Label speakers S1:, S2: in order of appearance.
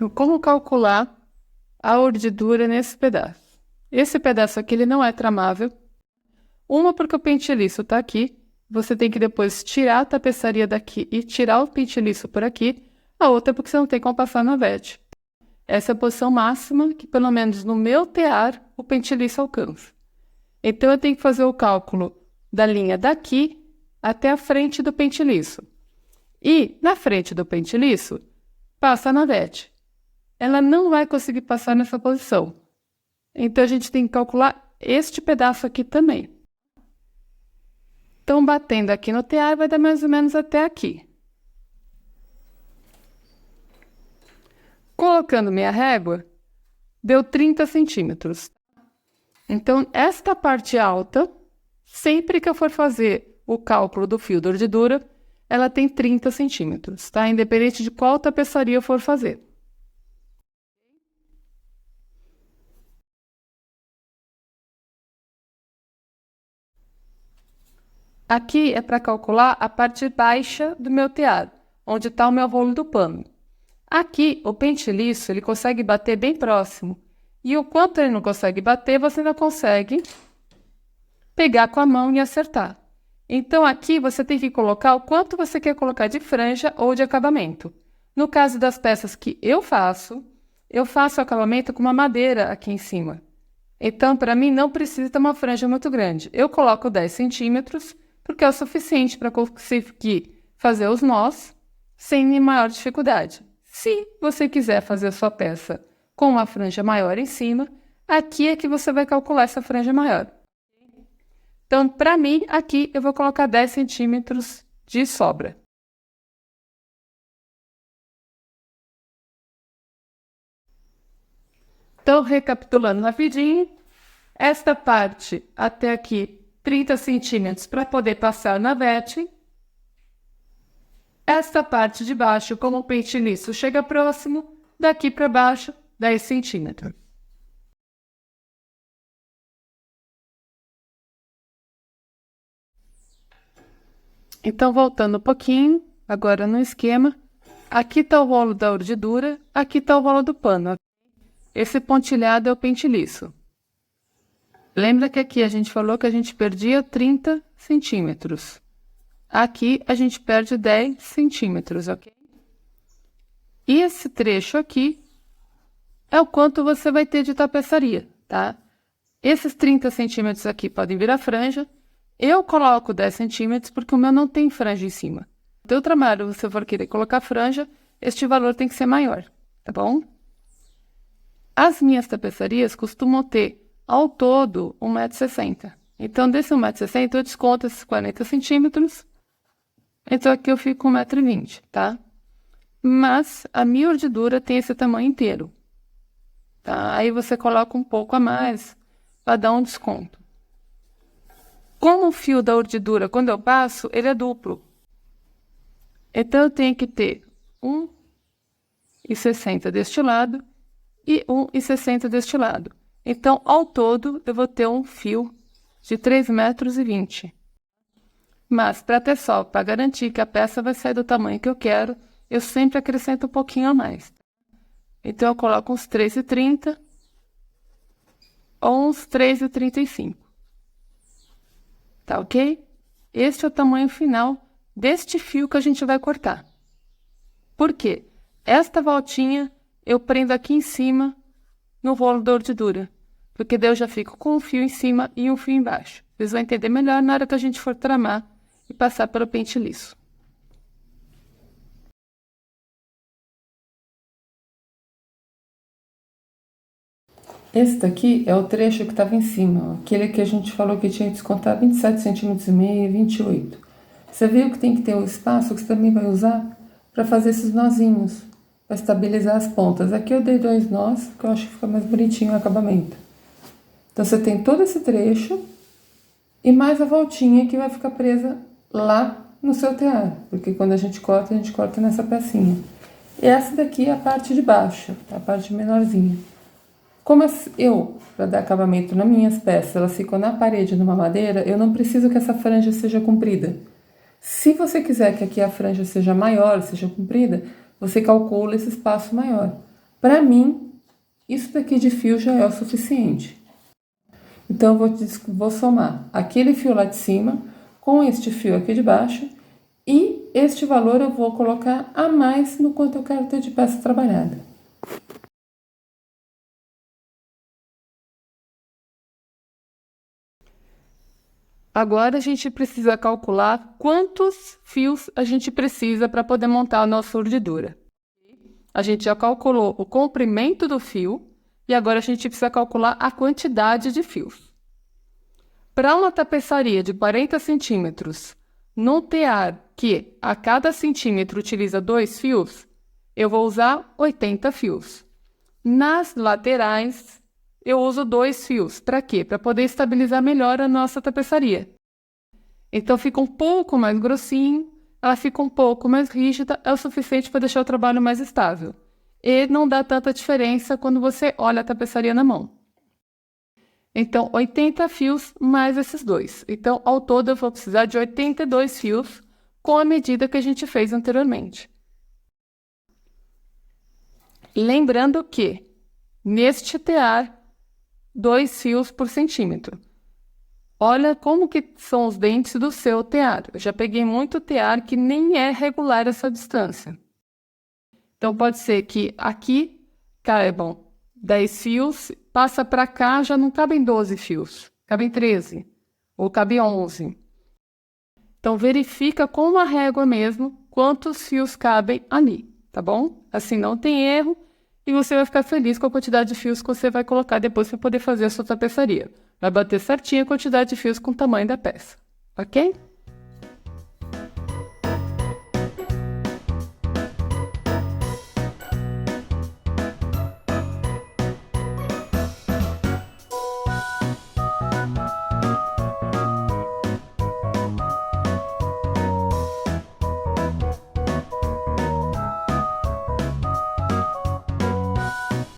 S1: Então, como calcular a urdidura nesse pedaço? Esse pedaço aqui ele não é tramável. Uma porque o pente liço está aqui. Você tem que depois tirar a tapeçaria daqui e tirar o pente liço por aqui. A outra porque você não tem como passar na vete. Essa é a posição máxima que, pelo menos no meu tear, o pente liço alcança. Então, eu tenho que fazer o cálculo da linha daqui até a frente do pente liço. E, na frente do pente liço, passa a navete. Ela não vai conseguir passar nessa posição. Então, a gente tem que calcular este pedaço aqui também. Então, batendo aqui no tear, vai dar mais ou menos até aqui. Colocando minha régua, deu 30 centímetros. Então, esta parte alta, sempre que eu for fazer o cálculo do fio da urdidura, ela tem 30 centímetros, tá? Independente de qual tapeçaria eu for fazer. Aqui é para calcular a parte baixa do meu tear, onde está o meu rolo do pano. Aqui, o pente liço, ele consegue bater bem próximo. E o quanto ele não consegue bater, você não consegue pegar com a mão e acertar. Então, aqui você tem que colocar o quanto você quer colocar de franja ou de acabamento. No caso das peças que eu faço o acabamento com uma madeira aqui em cima. Então, para mim, não precisa ter uma franja muito grande. Eu coloco 10 centímetros, porque é o suficiente para conseguir fazer os nós sem maior dificuldade. Se você quiser fazer a sua peça com uma franja maior em cima, aqui é que você vai calcular essa franja maior. Então, para mim, aqui eu vou colocar 10 centímetros de sobra. Então, recapitulando rapidinho, esta parte até aqui, 30 centímetros para poder passar na vete. Esta parte de baixo, como o pente liço chega próximo, daqui para baixo, 10 centímetros. Então, voltando um pouquinho, agora no esquema, aqui está o rolo da urdidura, aqui está o rolo do pano. Esse pontilhado é o pente liço. Lembra que aqui a gente falou que a gente perdia 30 centímetros. Aqui a gente perde 10 centímetros, ok? E esse trecho aqui é o quanto você vai ter de tapeçaria, tá? Esses 30 centímetros aqui podem virar franja. Eu coloco 10 centímetros porque o meu não tem franja em cima. No teu trabalho, você for querer colocar franja, este valor tem que ser maior, tá bom? As minhas tapeçarias costumam ter, ao todo, 1,60 m. Então, desse 1,60 m, eu desconto esses 40 centímetros. Então, aqui eu fico com 1,20 m, tá? Mas a minha urdidura tem esse tamanho inteiro, tá? Aí você coloca um pouco a mais para dar um desconto. Como o fio da urdidura, quando eu passo, ele é duplo. Então, eu tenho que ter 1,60 m deste lado e 1,60 m deste lado. Então, ao todo, eu vou ter um fio de 3,20 m. Mas, para ter sol, para garantir que a peça vai sair do tamanho que eu quero, eu sempre acrescento um pouquinho a mais. Então, eu coloco uns 3,30 ou uns 3,35. Tá ok? Este é o tamanho final deste fio que a gente vai cortar. Por quê? Esta voltinha eu prendo aqui em cima no rolo da urdidura, porque daí eu já fico com um fio em cima e um fio embaixo. Vocês vão entender melhor na hora que a gente for tramar e passar pelo pente liço. Esse daqui é o trecho que estava em cima, ó, aquele que a gente falou que tinha que descontar 27,5 centímetros e 28. Você viu que tem que ter o espaço que você também vai usar para fazer esses nozinhos, para estabilizar as pontas. Aqui eu dei 2 nós, que eu acho que fica mais bonitinho o acabamento. Então, você tem todo esse trecho e mais a voltinha que vai ficar presa lá no seu tear, porque quando a gente corta nessa pecinha. E essa daqui é a parte de baixo, a parte menorzinha. Como eu, para dar acabamento nas minhas peças, elas ficam na parede numa madeira, eu não preciso que essa franja seja comprida. Se você quiser que aqui a franja seja maior, seja comprida, você calcula esse espaço maior. Para mim, isso daqui de fio já é o suficiente. Então, eu vou somar aquele fio lá de cima com este fio aqui de baixo e este valor eu vou colocar a mais no quanto eu quero ter de peça trabalhada. Agora a gente precisa calcular quantos fios a gente precisa para poder montar a nossa urdidura. A gente já calculou o comprimento do fio e agora a gente precisa calcular a quantidade de fios. Para uma tapeçaria de 40 centímetros, num tear que a cada centímetro utiliza 2 fios, eu vou usar 80 fios. Nas laterais, eu uso 2 fios. Para quê? Para poder estabilizar melhor a nossa tapeçaria. Então fica um pouco mais grossinho, ela fica um pouco mais rígida, é o suficiente para deixar o trabalho mais estável. E não dá tanta diferença quando você olha a tapeçaria na mão. Então, 80 fios mais esses 2. Então, ao todo, eu vou precisar de 82 fios com a medida que a gente fez anteriormente. Lembrando que, neste tear, 2 fios por centímetro. Olha como que são os dentes do seu tear. Eu já peguei muito tear que nem é regular essa distância. Então, pode ser que aqui caibam 10 fios, passa para cá, já não cabem 12 fios, cabem 13, ou cabe 11. Então, verifica com uma régua mesmo quantos fios cabem ali, tá bom? Assim não tem erro e você vai ficar feliz com a quantidade de fios que você vai colocar depois para poder fazer a sua tapeçaria. Vai bater certinho a quantidade de fios com o tamanho da peça, ok?